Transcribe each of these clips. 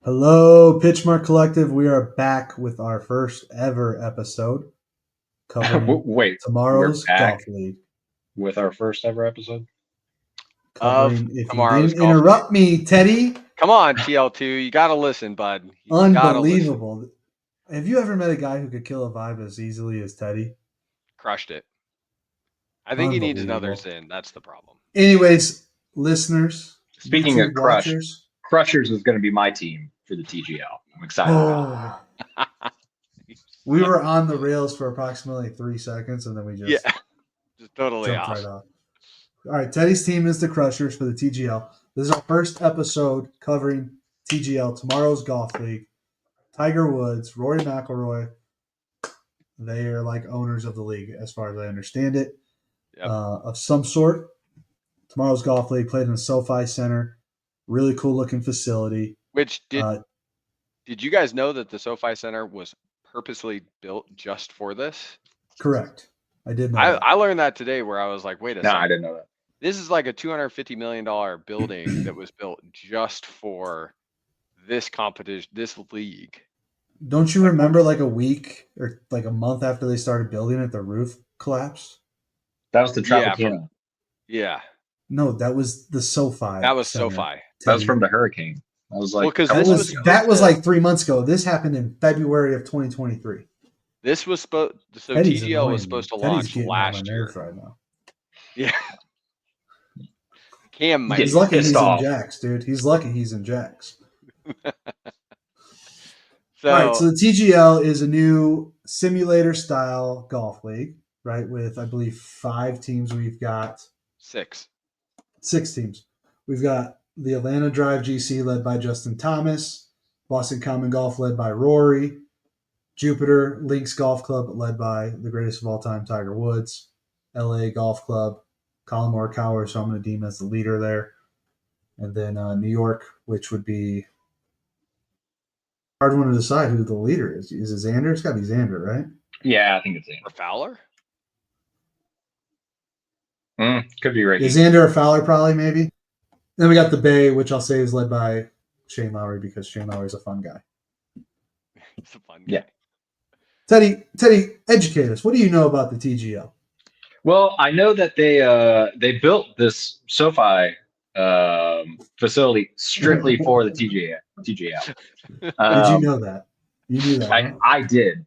Hello, Pitchmark Collective. We are back with our first ever episode covering Wait, we're tomorrow's back golf league. with our first ever episode? Covering, if you Tomorrow's didn't golf league. interrupt me, Teddy, Come on, TL2. You got to listen, bud. You got to listen. unbelievable. Have you ever met a guy who could kill a vibe as easily as Teddy? Crushed it. I think he needs another Unbelievable. Zin. That's the problem. Anyways, listeners, Speaking YouTube of Crush, watchers, Crushers is going to be my team for the TGL. I'm excited about oh, we were on the rails for approximately 3 seconds, and then we just just totally jumped off. right off. All right, Teddy's team is the Crushers for the TGL. This is our first episode covering TGL, tomorrow's golf league. Tiger Woods, Rory McIlroy, they are like owners of the league, as far as I understand it, Yep. of some sort. Tomorrow's golf league played in the SoFi Center. Really cool looking facility. Which did you guys know that the SoFi Center was purposely built just for this? Correct. I did know that. I learned that today where I was like, wait a it. No, second. I didn't know that. This is like a $250 million building that was built just for this competition, this league. Don't you remember like a week or like a month after they started building it, the roof collapsed? That was the Yeah, Tropicana. Yeah, No, that was the SoFi. that was Center. SoFi. That was from the hurricane. I was like, Well, 'cause That this was was that was supposed like 3 months ago. This happened in February of 2023. This was supposed. So Teddy's TGL annoying was me. supposed to Teddy's launch getting on my last nerves year. right now. Yeah. Cam might. He's Getting lucky pissed he's off. in Jacks, dude. He's lucky he's in Jacks. So, All right, so the TGL is a new simulator style golf league, right? With I believe 5 teams. We've got 6. 6 teams. We've got the Atlanta Drive GC led by Justin Thomas, Boston Common Golf led by Rory, Jupiter Links Golf Club led by the greatest of all time, Tiger Woods, LA Golf Club, Colin Morikawa, so I'm going to deem as the leader there, and then New York, which would be hard one to decide who the leader is. Is it Xander? It's got to be Xander, right? Yeah, I think it's Or Fowler? could be Ricky. Is Xander or Fowler probably maybe? Then we got the Bay, which I'll say is led by Shane Lowry because Shane Lowry's a fun guy. It's a fun guy. Yeah. Teddy, educate us. What do you know about the TGL? Well, I know that they built this SoFi facility strictly for the TGL. Did you know that? You knew that, huh? I did.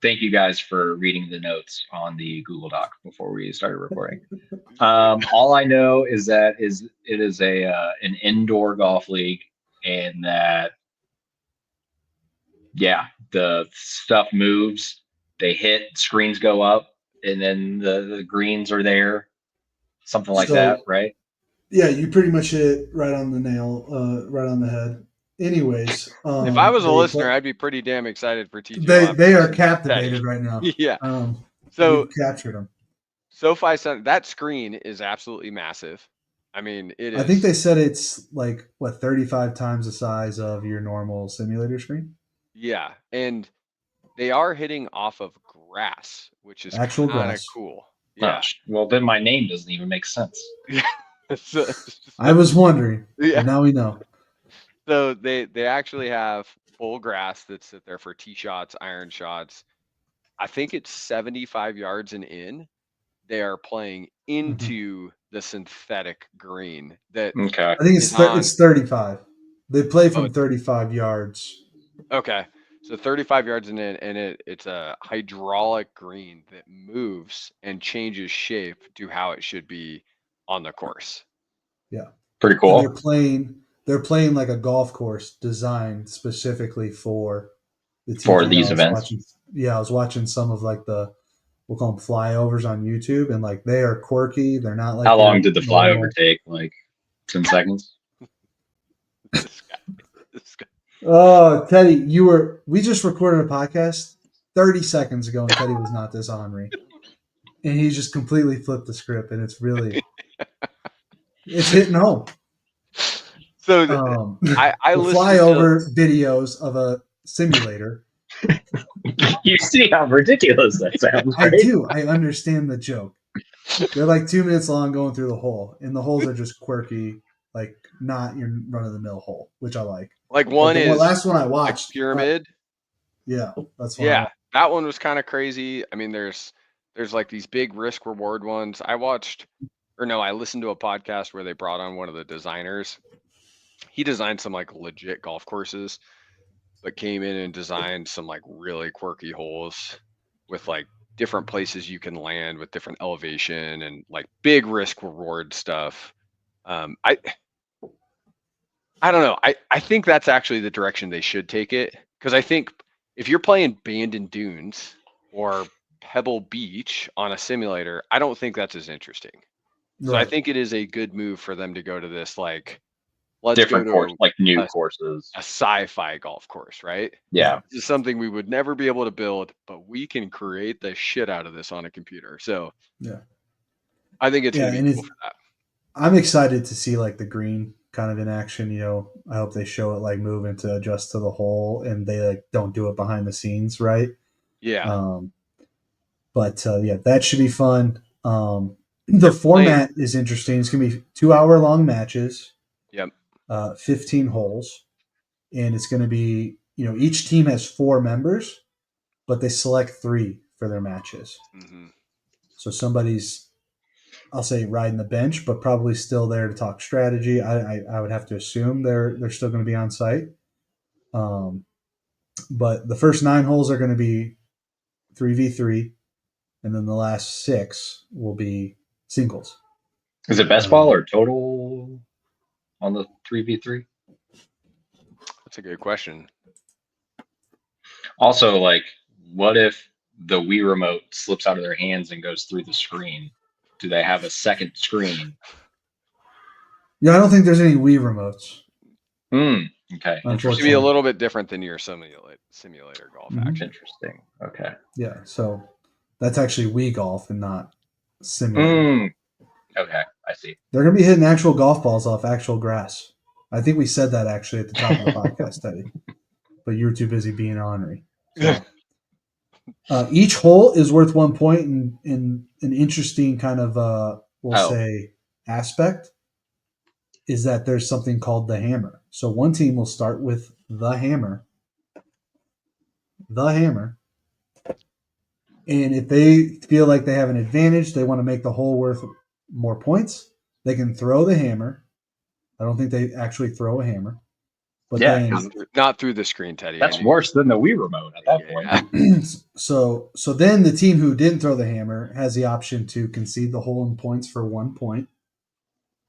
Thank you guys for reading the notes on the Google Doc before we started recording. All I know is that it is an indoor golf league, and that the stuff moves, they hit, screens go up, and then the greens are there, something like So- that, right? Yeah, you pretty much hit it right on the nail, right on the head. Anyways, If I was a they- listener, I'd be pretty damn excited for TGL. they are after captivated right now. Yeah. So So we've captured them. SoFi Center, that screen is absolutely massive. I mean, it is. I think they said it's like 35 times the size of your normal simulator screen. Yeah, and they are hitting off of grass, which is Actual kind of grass. cool. Oh, Yeah. well, then my name doesn't even make sense. So, I was wondering, yeah. and now we know. So they actually have full grass that's sit there for tee shots, iron shots. I think it's 75 yards and in. They are playing into the synthetic green that Okay. I think It's on- it's 35. They play from Oh. 35 yards. okay. So 35 yards and in, and it's a hydraulic green that moves and changes shape to how it should be on the course. Pretty And cool. they're playing like a golf course designed specifically for the For TGL. these events? I was watching some of like we'll call them flyovers on YouTube, and like they are quirky. They're not like How long your did the normal- flyover take? Like 10 seconds? This guy. Oh, Teddy, we just recorded a podcast 30 seconds ago, and Teddy was not this ornery. And he just completely flipped the script, and it's really it's hitting home. So I The listened flyover videos of a simulator. You see how ridiculous that sounds, I right? do. I understand the joke. They're like 2 minutes long going through the hole, and the holes are just quirky. like not your run of the mill hole, which I like. Like one the is last one I like watched, pyramid. yeah, that's one. I Yeah, watched. that one was kind of crazy. I mean, there's like these big risk reward ones. I listened to a podcast where they brought on one of the designers. He designed some like legit golf courses, but came in and designed some like really quirky holes with like different places you can land with different elevation and like big risk reward stuff. I don't know. I think that's actually the direction they should take it, because I think if you're playing Bandon Dunes or Pebble Beach on a simulator, I don't think that's as interesting. So I Right. think it is a good move for them to go to this, like, let's Different go course, to like new a courses. sci-fi golf course, right? Yeah. This is something we would never be able to build, but we can create the shit out of this on a computer. So Yeah. I think it's Yeah, gonna be and cool for that. I'm excited to see like the green kind of in action. I hope they show it like moving to adjust to the hole, and they like don't do it behind the scenes, right? Yeah. But yeah, that should be fun. The format is interesting. It's gonna be 2 hour long matches. Yep. 15 holes, and it's gonna be each team has 4 members, but they select 3 for their matches. Mm-hmm. So somebody's, I'll say, riding the bench, but probably still there to talk strategy. I would have to assume they're still going to be on site. But the first 9 holes are going to be 3v3, and then the last 6 will be singles. Is it best ball or total on the 3v3? That's a good question. Also, like, what if the Wii remote slips out of their hands and goes through the screen? Do they have a second screen? Yeah, I don't think there's any Wii remotes. Okay. It's to be a little bit different than your simulator golf action. Interesting. Okay. Yeah, so that's actually Wii golf and not simulator. Okay, I see. They're going to be hitting actual golf balls off actual grass. I think we said that actually at the top of the podcast, Teddy, but you were too busy being ornery. So, each hole is worth 1 point, in an interesting kind of say aspect is that there's something called the hammer. So one team will start with the hammer, and if they feel like they have an advantage, they want to make the hole worth more points, they can throw the hammer. I don't think they actually throw a hammer, but then not through the screen, Teddy. That's worse than the Wii remote at that point. So then the team who didn't throw the hammer has the option to concede the hole in points for 1 point,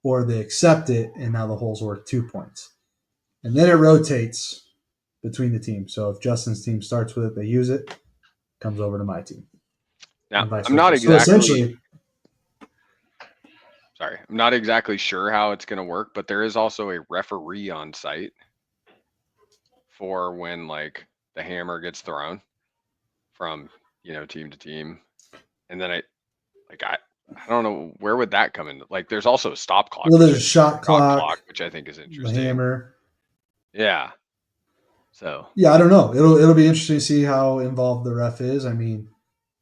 or they accept it and now the hole's worth 2 points. And then it rotates between the teams. So if Justin's team starts with it, they use it, comes over to my team. Now, I'm not exactly I'm not exactly sure how it's going to work, but there is also a referee on site for when like the hammer gets thrown from, team to team. And then I don't know, where would that come in? Like there's also a stop clock. Well, there's a shot clock, which I think is interesting. The hammer. Yeah. So yeah, I don't know. It'll be interesting to see how involved the ref is. I mean,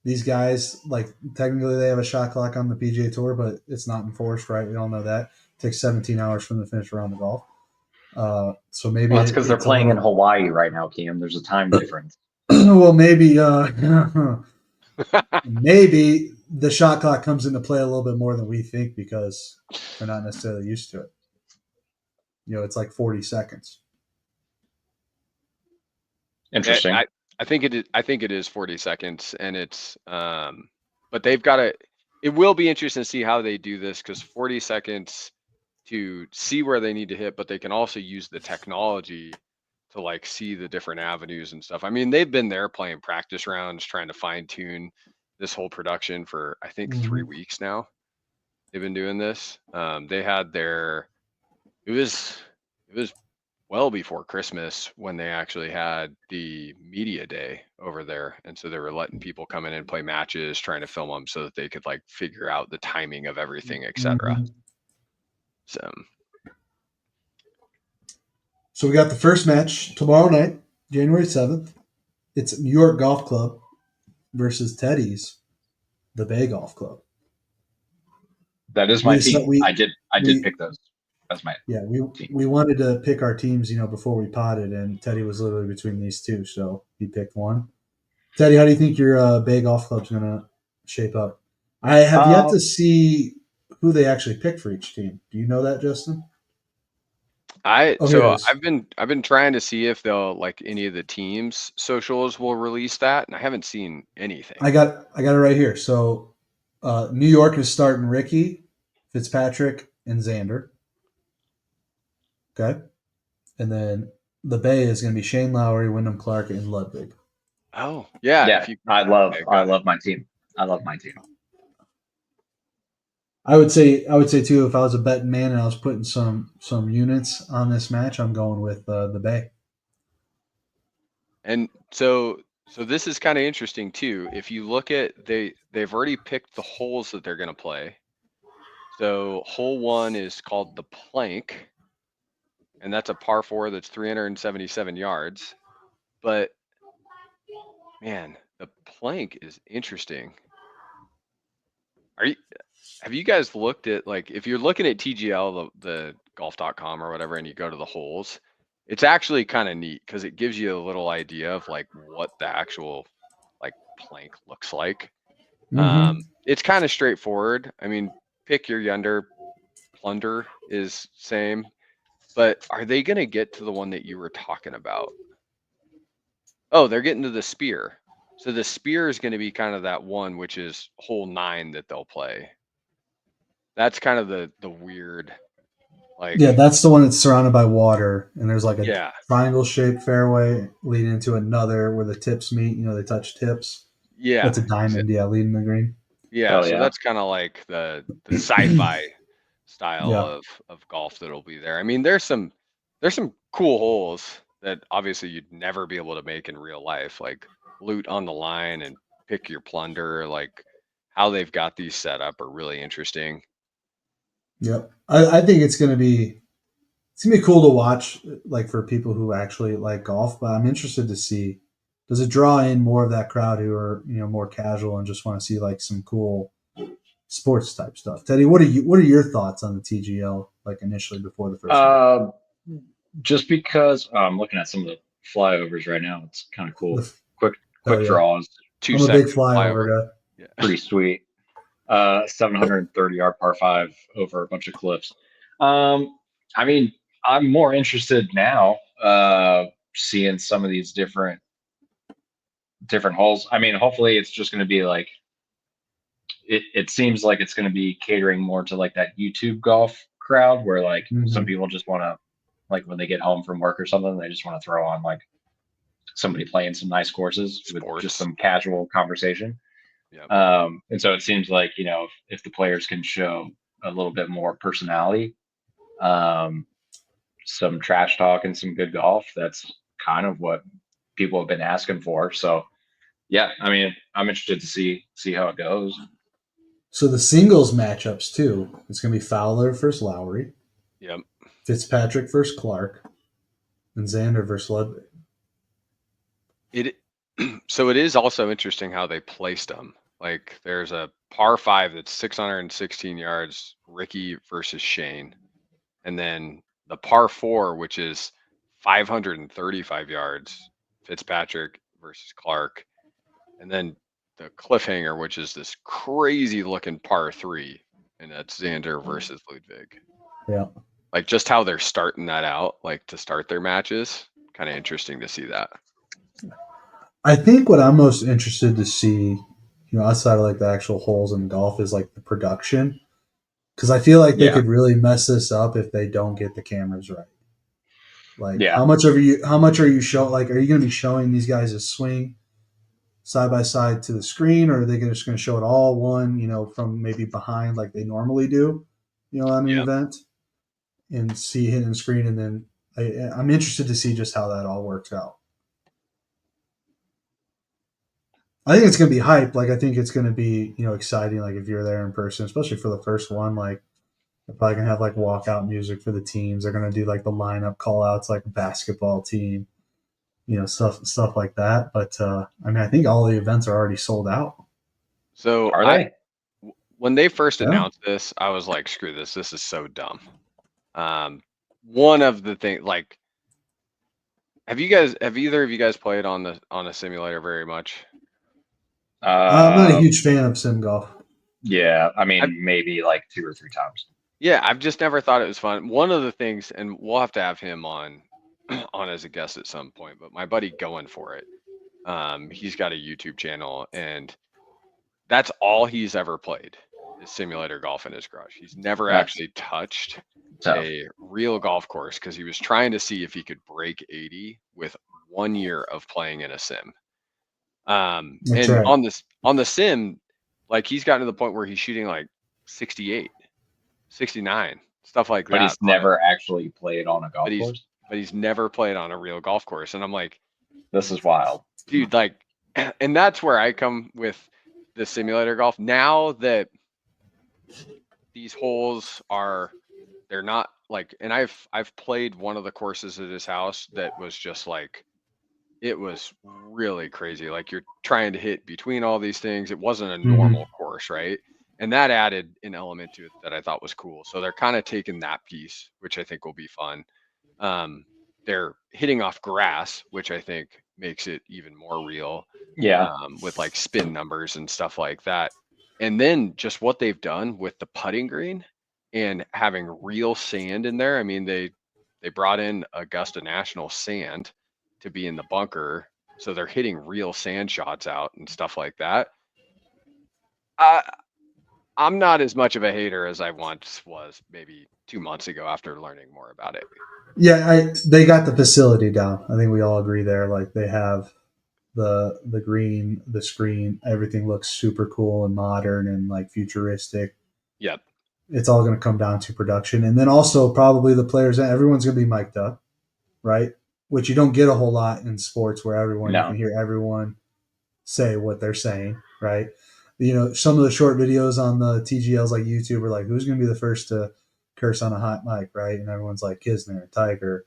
these guys, like, technically they have a shot clock on the PGA Tour, but it's not enforced, right? We all know that. It takes 17 hours from the finish round of golf. So maybe that's because they're playing in Hawaii right now, Cam. There's a time difference. Well, maybe maybe the shot clock comes into play a little bit more than we think because they're not necessarily used to it. It's like 40 seconds. Interesting. I think it is 40 seconds, and it's but they've got to. It will be interesting to see how they do this, because 40 seconds to see where they need to hit, but they can also use the technology to like see the different avenues and stuff. I mean, they've been there playing practice rounds, trying to fine tune this whole production for I think 3 weeks now. They've been doing this. They had it was well before Christmas when they actually had the media day over there. And so they were letting people come in and play matches, trying to film them so that they could like figure out the timing of everything, etc. So we got the first match tomorrow night, January 7th. It's New York Golf Club versus Teddy's, the Bay Golf Club. That is my team. I did pick those. That's my Yeah, team. we wanted to pick our teams, before we potted, and Teddy was literally between these two, so he picked one. Teddy, how do you think your Bay Golf Club's gonna shape up? I have yet to Um, see who they actually pick for each team. Do you know that, Justin? Oh, here it So is. I've been trying to see if they'll like any of the teams socials will release that, and I haven't seen anything. I got it right here. So, New York is starting Ricky, Fitzpatrick, and Xander. Okay, and then the Bay is going to be Shane Lowry, Wyndham Clark, and Ludwig. Oh, yeah, if yeah, you okay, I got it. love my team. I love my team. I would say too, if I was a betting man and I was putting some units on this match, I'm going with the Bay. And so this is kind of interesting too. If you look at they've already picked the holes that they're going to play. So hole 1 is called the plank, and that's a par 4 that's 377 yards. But man, the plank is interesting. Are you have you guys looked at like if you're looking at TGL the golf.com or whatever and you go to the holes, it's actually kind of neat because it gives you a little idea of like what the actual like plank looks like. Mm-hmm. It's kind of straightforward. I mean, pick your yonder, plunder is same, but are they going to get to the one that you were talking about? Oh, they're getting to the spear. So the spear is going to be kind of that one, which is hole 9 that they'll play. That's kind of the weird, Yeah, like, that's the one that's surrounded by water, and there's like a yeah, triangle shaped fairway leading into another where the tips meet. They touch tips. yeah, That's a diamond, yeah, leading the green. yeah. Oh So yeah. that's kind of like the sci-fi style Yeah, of golf that'll be there. I mean, there's some cool holes that obviously you'd never be able to make in real life, like loot on the line and pick your plunder. Like how they've got these set up are really interesting. yep. I think it's gonna be cool to watch, like for people who actually like golf. But I'm interested to see, does it draw in more of that crowd who are more casual and just want to see like some cool sports type stuff. Teddy, what are your thoughts on the TGL like initially before the first event? Uh, just because I'm looking at some of the flyovers right now, it's kind of cool. The, Quick oh quick yeah, draws, Two I'm a big second flyover flyover. guy. Yeah. pretty sweet. 730-yard par 5 over a bunch of cliffs. I mean, I'm more interested now seeing some of these different holes. I mean, hopefully it's just going to be like it seems like it's going to be catering more to like that YouTube golf crowd where like some Mm-hmm. people just want to like when they get home from work or something, they just want to throw on like somebody playing some nice courses with just Sports. some casual conversation. Yep. And so it seems like, if the players can show a little bit more personality, um, some trash talk and some good golf, that's kind of what people have been asking for. So yeah, I mean, I'm interested to see how it goes. So the singles matchups too. It's gonna be Fowler versus Lowry, Yep. Fitzpatrick versus Clark, and Xander versus Ludwig. It so it is also interesting how they placed them. Like there's a par 5 that's 616 yards, Ricky versus Shane, and then the par 4 which is 535 yards, Fitzpatrick versus Clark, and then the cliffhanger which is this crazy looking par 3 and that's Xander versus Ludwig. Yeah. Like just how they're starting that out, like to start their matches, kind of interesting to see that. I think what I'm most interested to see, outside of like the actual holes in golf, is like the production, because I feel like they Yeah. could really mess this up if they don't get the cameras right. Like, Yeah. how much are you show? Like, are you going to be showing these guys a swing side by side to the screen, or are they just going to show it all one, from maybe behind like they normally do, on an Yeah. event, and see hidden screen, and then I'm interested to see just how that all works out. I think it's going to be hype. Like, I think it's going to be, exciting. Like, if you're there in person, especially for the first one, like, they're probably going to have like walkout music for the teams. They're going to do like the lineup call outs, like a basketball team, stuff like that. But, I mean, I think all the events are already sold out. So Are they? when they first Yeah. announced this, I was like, screw this. This is so dumb. One of the things, like, have either of you guys played on a simulator very much? I'm not a Uh, huge fan of sim golf. yeah, I mean, I've- maybe like 2 or 3 times. Yeah, I've just never thought it was fun. One of the things, and we'll have to have him on on as a guest at some point, but my buddy Going For It, he's got a YouTube channel, and that's all he's ever played is simulator golf in his garage. He's never That's actually touched tough. a real golf course because he was trying to see if he could break 80 with 1 year of playing in a sim. That's And right. on the sim, like, he's gotten to the point where he's shooting like 68, 69, stuff like But that. he's never actually played on a golf But he's course. but he's never played on a real golf course. And I'm like, This is wild. dude, like, and that's where I come with the simulator golf. Now that these holes they're not like, and I've played one of the courses at his house that was just like, it was really crazy. Like, you're trying to hit between all these things. It wasn't a normal course, right? And that added an element to it that I thought was cool. So they're kind of taking that piece, which I think will be fun. They're hitting off grass, which I think makes it even more real. Yeah. With like spin numbers and stuff like that. And then just what they've done with the putting green and having real sand in there. I mean, they brought in Augusta National sand to be in the bunker, so they're hitting real sand shots out and stuff like that. I'm not as much of a hater as I once was maybe 2 months ago after learning more about it. Yeah, they got the facility down. I think we all agree there. Like they have the green, the screen, everything looks super cool and modern and like futuristic. Yep. It's all going to come down to production, and then also probably the players. Everyone's going to be mic'd up, right? Which you don't get a whole lot in sports, where you No. can hear everyone say what they're saying, right? You know, some of the short videos on the TGLs like YouTube are like, who's going to be the first to curse on a hot mic, right? And everyone's like Kisner, Tiger,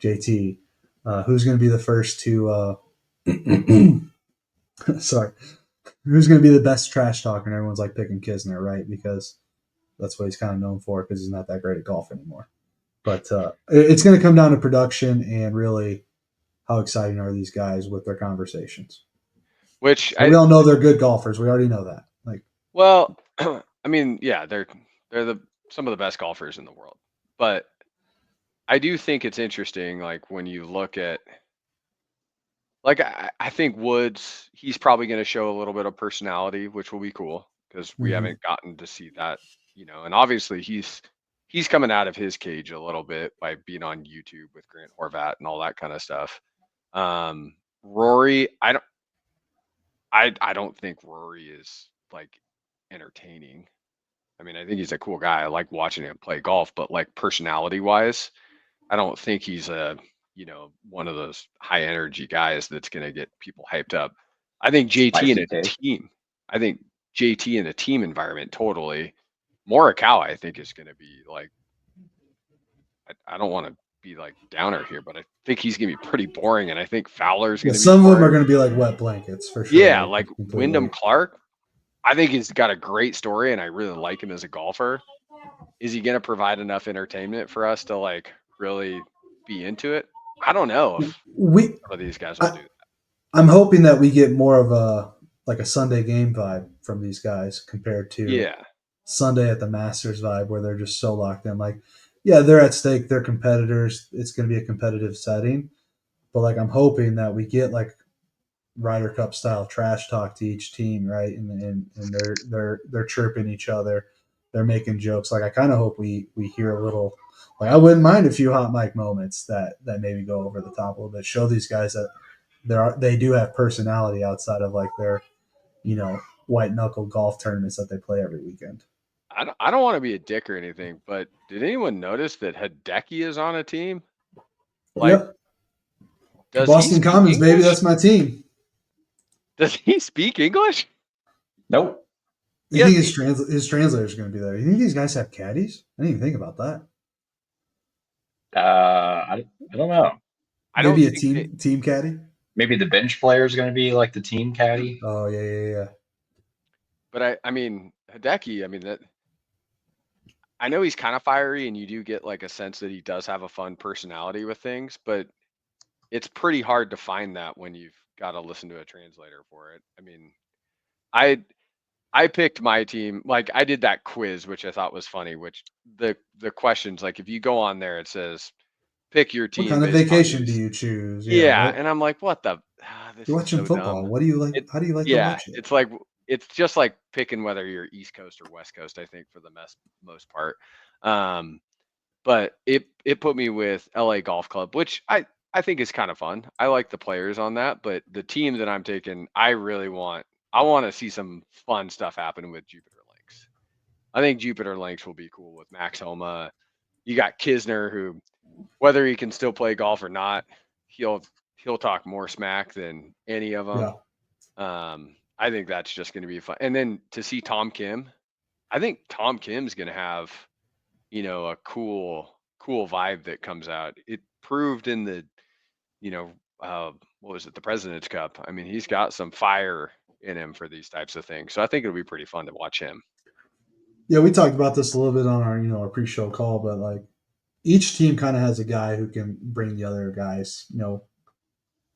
JT. Who's going to be the first to? Sorry, who's going to be the best trash talker? And everyone's like picking Kisner, right? Because that's what he's kind of known for, because he's not that great at golf anymore. But it's going to come down to production and really how exciting are these guys with their conversations. Which we all know they're good golfers. We already know that. Like, well, I mean, yeah, they're some of the best golfers in the world. But I do think it's interesting, like, when you look at, like, I think Woods, he's probably going to show a little bit of personality, which will be cool because we haven't gotten to see that, and obviously he's coming out of his cage a little bit by being on YouTube with Grant Horvat and all that kind of stuff. Rory, I don't think Rory is like entertaining. I mean, I think he's a cool guy. I like watching him play golf, but like personality wise, I don't think he's one of those high energy guys that's going to get people hyped up. I think JT in a team, environment, totally. Morikawa, I think, is going to be like, I don't want to be like downer here, but I think he's going to be pretty boring. And I think Fowler's going to be some boring. of them are going to be like wet blankets for sure. Yeah, like Wyndham Clark. I think he's got a great story and I really like him as a golfer. Is he going to provide enough entertainment for us to like really be into it? I don't know if some of these guys will do that. I'm hoping that we get more of a Sunday game vibe from these guys compared to Sunday at the Masters vibe, where they're just so locked in. Like, yeah, they're at stake, they're competitors. It's going to be a competitive setting, but like I'm hoping that we get like Ryder Cup style trash talk to each team, right? And they're chirping each other, they're making jokes. Like I kind of hope we hear a little. Like I wouldn't mind a few hot mic moments that maybe go over the top a little bit. Show these guys that they do have personality outside of like their, white knuckle golf tournaments that they play every weekend. I don't want to be a dick or anything, but did anyone notice that Hideki is on a team? Like, does Boston Commons, baby, that's my team. Does he speak English? Nope. You think his translator is going to be there? You think these guys have caddies? I didn't even think about that. I don't know. Maybe a team caddy. Maybe the bench player is going to be like the team caddy. Oh yeah. But I mean, Hideki, I mean, that I know he's kind of fiery, and you do get like a sense that he does have a fun personality with things, but it's pretty hard to find that when you've got to listen to a translator for it. I mean, I I picked my team. Like I did that quiz, which I thought was funny. Which the questions, like if you go on there, it says pick your What team kind of based on vacation do these. you choose? Yeah, Yeah, what and I'm like, what the? This you're is watching so football. dumb. What do you like? It How do you like to yeah, watch it? it's like it's just like picking whether you're East Coast or West Coast. I think for the most part. Um, but it put me with LA Golf Club, which I think is kind of fun. I like the players on that, but the team that I'm taking, I want to see some fun stuff happen with Jupiter Links. I think Jupiter Links will be cool with Max Homa. You got Kisner, who whether he can still play golf or not, he'll talk more smack than any of them. Yeah. I think that's just going to be fun. And then to see Tom Kim, I think Tom Kim's going to have a cool vibe that comes out. It proved in the you know what was it, the President's Cup. I mean, he's got some fire in him for these types of things, so I think it'll be pretty fun to watch him. Yeah, we talked about this a little bit on our pre-show call, but like each team kind of has a guy who can bring the other guys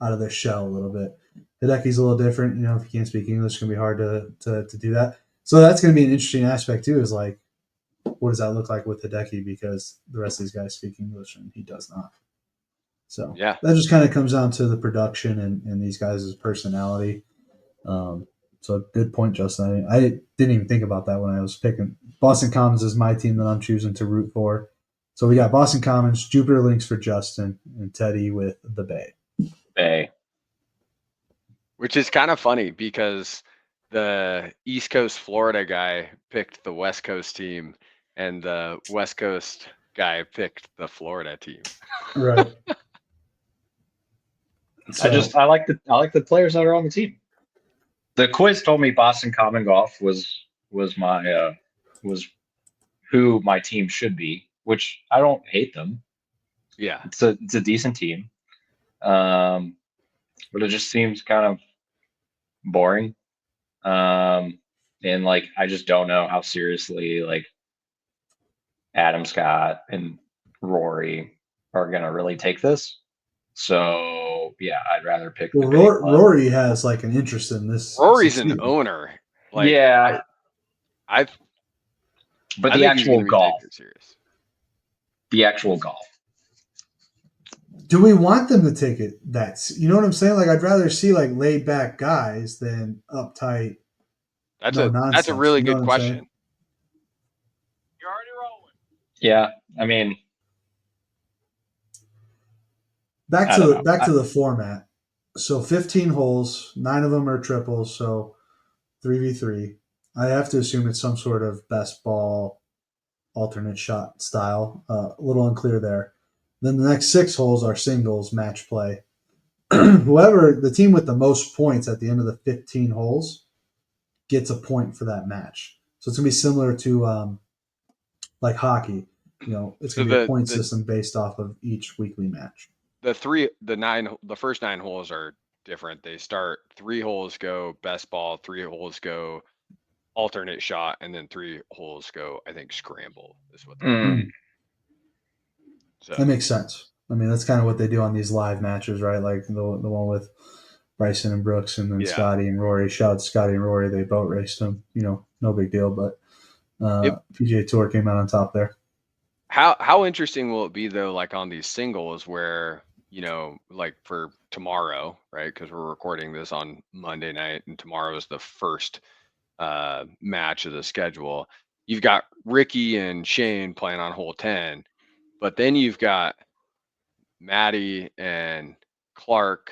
out of their shell a little bit. Hideki's a little different. If you can't speak English, it's gonna be hard to do that. So that's gonna be an interesting aspect too. Is like, what does that look like with Hideki, because the rest of these guys speak English and he does not. So Yeah. that just kind of comes down to the production and these guys' personality. So good point, Justin. I didn't even think about that when I was picking. Boston Commons is my team that I'm choosing to root for. So we got Boston Commons, Jupiter Links for Justin, and Teddy with the Bay. Bay. Which is kind of funny because the East Coast Florida guy picked the West Coast team, and the West Coast guy picked the Florida team. Right. I like the players that are on the team. The quiz told me Boston Common Golf was my was who my team should be, which I don't hate them. Yeah. It's a decent team. But it just seems kind of boring. And like I just don't know how seriously like Adam Scott and Rory are gonna really take this. So yeah, I'd rather pick Well, the Bay Club. Rory has like an interest in this. Rory's an succeeding. owner. Like, yeah, but I the think he's actual gonna be golf, taken serious. the actual golf. Do we want them to take it? You know what I'm saying? Like, I'd rather see like laid back guys than uptight. That's nonsense. a really You know good what I'm saying? question. You're already rolling. Yeah, I mean, Back I to don't know. the format. So 15 holes, 9 of them are triples, so 3v3. I have to assume it's some sort of best ball alternate shot style. A little unclear there. Then the next 6 holes are singles match play. Whoever the team with the most points at the end of the 15 holes gets a point for that match. So it's gonna be similar to like hockey. It's gonna be a point system based off of each weekly match. The first 9 holes are different. They start 3 holes go best ball, 3 holes go alternate shot, and then 3 holes go, I think, scramble is what they're So that makes sense. I mean, that's kind of what they do on these live matches, right? Like the one with Bryson and Brooks, and then Yeah. Scotty and Rory. Shout out to Scotty and Rory. They boat raced them. No big deal. But PGA Tour came out on top there. How interesting will it be though, like on these singles where, like for tomorrow, right? Because we're recording this on Monday night, and tomorrow is the first match of the schedule. You've got Ricky and Shane playing on hole 10, but then you've got Maddie and Clark,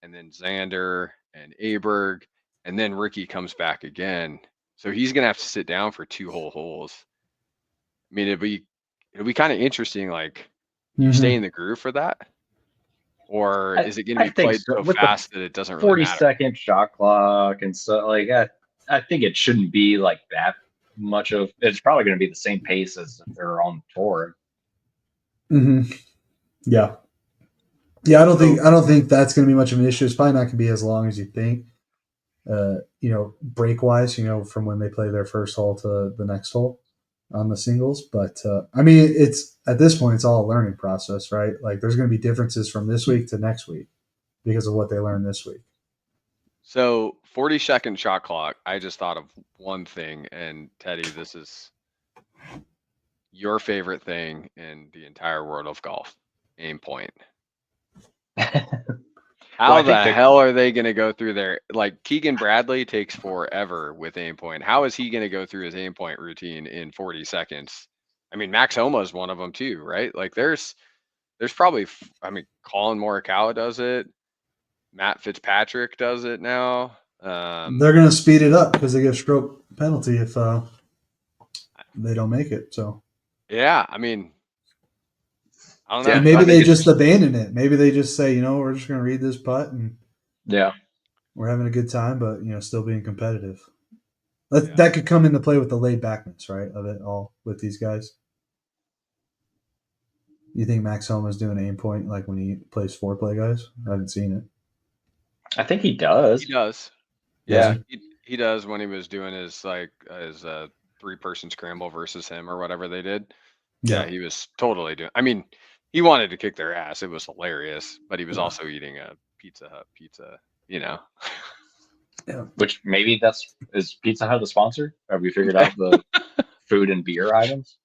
and then Xander and Aberg, and then Ricky comes back again. So he's gonna have to sit down for 2 whole holes. I mean, it'll be kind of interesting. Like, you stay in the groove for that, or is it going to be played so fast that it doesn't really matter? 40-second shot clock and so like I think it shouldn't be like that much of. It's probably going to be the same pace as if they're on tour. Mm-hmm. Yeah. I don't think that's going to be much of an issue. It's probably not going to be as long as you think. Break wise, from when they play their first hole to the next hole. on the singles. But I mean, it's at this point, it's all a learning process, right? Like there's going to be differences from this week to next week because of what they learned this week. So 40-second shot clock. I just thought of one thing, and Teddy, this is your favorite thing in the entire world of golf. Aim point. How I the think hell are they going to go through their, like Keegan Bradley takes forever with aim point. How is he going to go through his aim point routine in 40 seconds? I mean, Max Homa is one of them too, right? Like there's probably, I mean, Colin Morikawa does it. Matt Fitzpatrick does it now. They're going to speed it up because they get a stroke penalty if they don't make it. So Yeah, I mean, I don't know. Yeah, and maybe I think they it's just abandon it. Maybe they just say, we're just going to read this putt and yeah. we're having a good time, but still being competitive. That Yeah. that could come into play with the laid backness, right? Of it all with these guys. You think Max Homa's doing aim point like when he plays foreplay guys? I haven't seen it. I think he does. He does. Yeah. Yeah, he does when he was doing his like his 3-person scramble versus him or whatever they did. Yeah, he was totally doing. I mean, he wanted to kick their ass. It was hilarious, but he was Yeah. also eating a Pizza Hut pizza. Which maybe is Pizza Hut the sponsor? Have we figured out the food and beer items?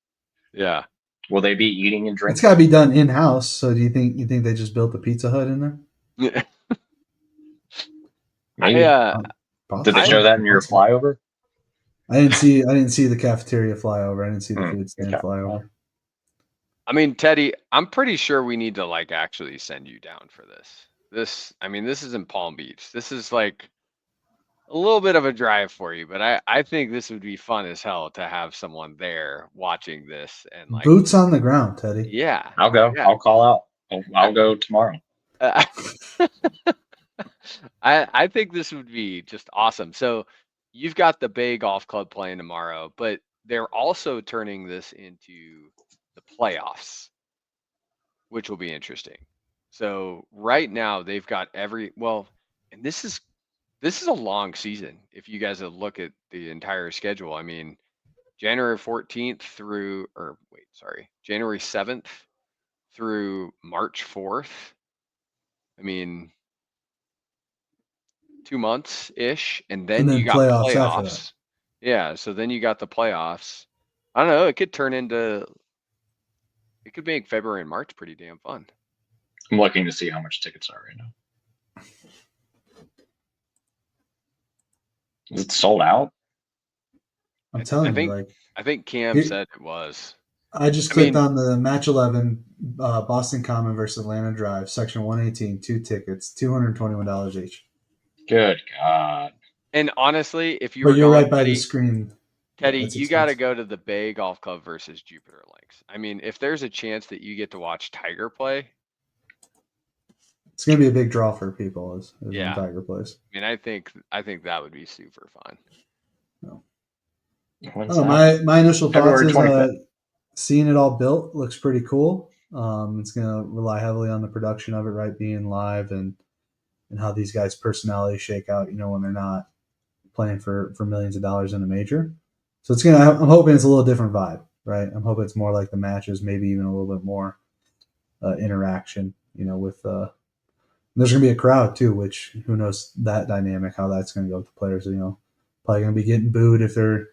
Yeah. Will they be eating and It's drinking? got to be done in house. So do you think they just built the Pizza Hut in there? Maybe. Did they show that in your flyover? I didn't see the cafeteria flyover. I didn't see the food stand okay. flyover. I mean, Teddy, I'm pretty sure we need to like actually send you down for this. I mean, this is in Palm Beach. This is like a little bit of a drive for you, but I think this would be fun as hell to have someone there watching this and like Boots on the ground, Teddy. Yeah. I'll go. Yeah. I'll call out. I'll go tomorrow. I think this would be just awesome. So you've got the Bay Golf Club playing tomorrow, but they're also turning this into the playoffs, which will be interesting. So right now they've got and this is a long season. If you guys look at the entire schedule, I mean, January 14th January 7th through March 4th. I mean, 2 months ish, and then then you got playoffs after that. playoffs. Yeah, so then you got the playoffs. I don't know. It could make February and March pretty damn fun. I'm looking to see how much tickets are right now. Is it sold out? I'm telling you, I think Cam said it was. I just clicked on the match 11, Boston Common versus Atlanta Drive, section 118, 2 tickets, $221 each. Good God. And honestly, if you But were you're going, right by the screen. Teddy, Yeah, you got to go to the Bay Golf Club versus Jupiter Links. I mean, if there's a chance that you get to watch Tiger play, it's going to be a big draw for people as Yeah. when Tiger plays. I mean, I think that would be super fun. My initial thoughts February is 25th. seeing it all built looks pretty cool. It's going to rely heavily on the production of it, right, being live and how these guys' personalities shake out, when they're not playing for millions of dollars in a major. So I'm hoping it's a little different vibe, right? I'm hoping it's more like the matches, maybe even a little bit more interaction, with there's going to be a crowd too, which who knows that dynamic, how that's going to go with the players, probably going to be getting booed if they're,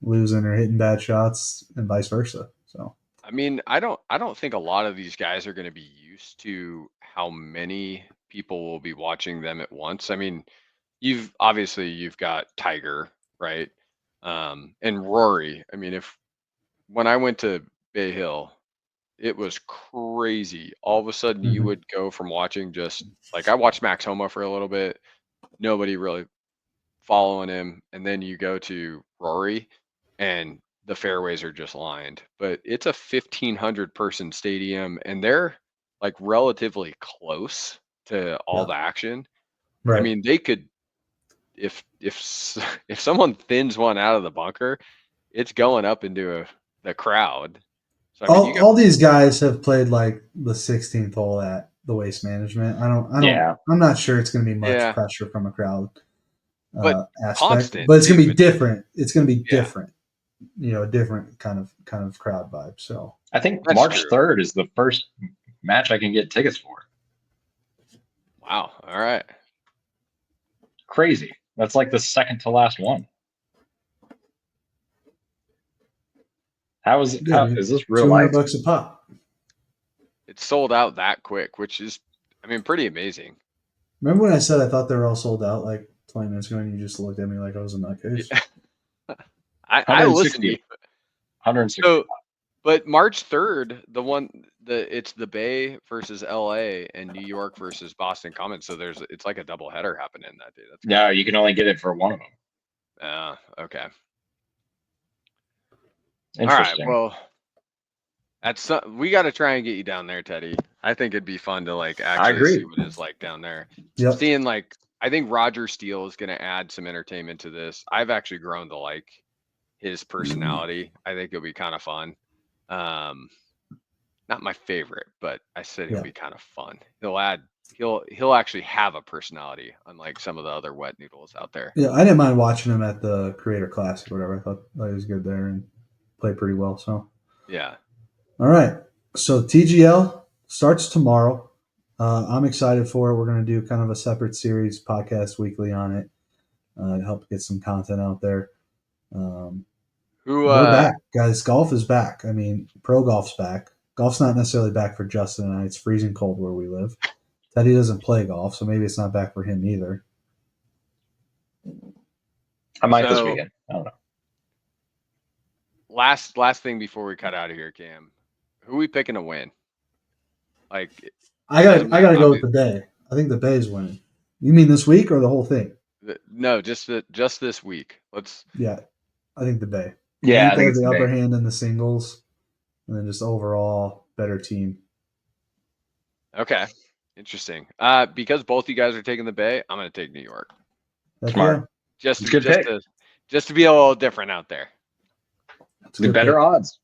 losing or hitting bad shots and vice versa. So, I mean, I don't think a lot of these guys are going to be used to how many people will be watching them at once. I mean, you've got Tiger, right? And Rory. I mean, when I went to Bay Hill, it was crazy. All of a sudden you would go from watching just like I watched Max Homa for a little bit, nobody really following him, and then you go to Rory and the fairways are just lined. But it's a 1,500 person stadium and they're like relatively close to all the action. right. I mean, they could if someone thins one out of the bunker, it's going up into the crowd. So I mean, all these guys have played like the 16th hole at the Waste Management. I'm not sure it's going to be much pressure from a crowd but aspect, constant, but it's going to be too. different. It's going to be different a different kind of crowd vibe. So I think That's March true. 3rd is the first match I can get tickets for. Wow. All right. Crazy. That's like the second to last one. yeah, How dude, is this real life? $200 a pop. It's sold out that quick, which is, I mean, pretty amazing. Remember when I said I thought they were all sold out like 20 minutes ago, and you just looked at me like I was a nutcase? I listened to 160. you. 160. So, but March 3rd, it's the Bay versus LA and New York versus Boston Common. So it's like a double header happening that day. That's No, you can only get it for one of them. okay. Interesting. All right. Well, we got to try and get you down there, Teddy. I think it'd be fun to like actually agree. see what it's like down there. Yep. Seeing like, I think Roger Steele is going to add some entertainment to this. I've actually grown to like his personality. I think it'll be kind of fun. Not my favorite, but I said he'll Yeah. be kind of fun. He'll actually have a personality, unlike some of the other wet noodles out there. Yeah, I didn't mind watching him at the Creator Classic or whatever. I thought he was good there and played pretty well. So, Yeah. all right. So TGL starts tomorrow. I'm excited for it. We're going to do kind of a separate series podcast weekly on it to help get some content out there. Who? We're back, guys. Golf is back. I mean, pro golf's back. Golf's not necessarily back for Justin and I. It's freezing cold where we live. Teddy doesn't play golf, so maybe it's not back for him either. I might this So- weekend. I don't know. Last thing before we cut out of here, Cam. Who we picking to win? Like, I gotta go with the Bay. I think the Bay's winning. You mean this week or the whole thing? no, just this week. Let's. Yeah, I think the Bay. Yeah, I they think have it's the the upper Bay. hand in the singles, and then just overall better team. Okay. Interesting. Because both you guys are taking the Bay, I'm gonna take New York. Heck Smart. Just It's a good pick. just to be a little different out there. Yeah, it's The good better pick. odds.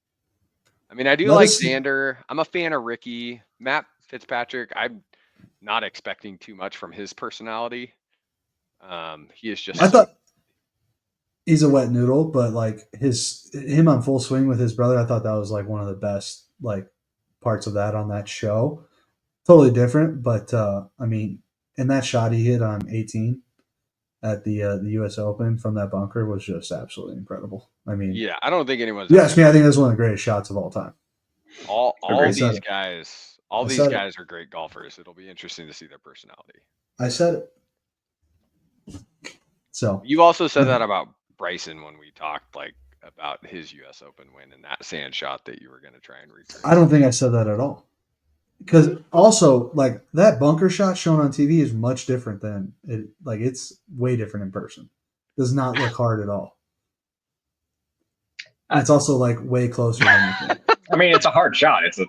I mean, I do Let like us- Xander. I'm a fan of Ricky. Matt Fitzpatrick, I'm not expecting too much from his personality. He is just I thought he's a wet noodle, but like him on Full Swing with his brother, I thought that was like one of the best like parts of that on that show. Totally different, but I mean, and that shot he hit on 18 at the U.S. Open from that bunker was just absolutely incredible. I mean, yeah, I don't think anyone's you ask me, I think that's one of the greatest shots of all time. all Agreed. these I said it. guys, I said it. guys are great golfers. It'll be interesting to see their personality. I said it. So You also said that about Bryson when we talked like about his US Open win and that sand shot that you were going to try and recreate. I don't think I said that at all. Because also, like that bunker shot shown on TV is much different than it. Like it's way different in person. Does not look hard at all. And it's also like way closer than you think. I mean, it's a hard shot. It's a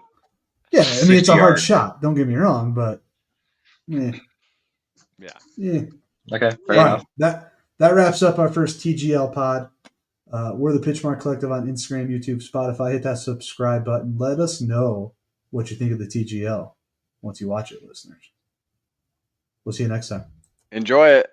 Yeah, I mean it's a 60 hard yard. shot. Don't get me wrong, but Yeah. yeah. okay. Fair All enough. right, that wraps up our first TGL pod. We're the Pitchmark Collective on Instagram, YouTube, Spotify. Hit that subscribe button. Let us know what you think of the TGL once you watch it, listeners. We'll see you next time. Enjoy it.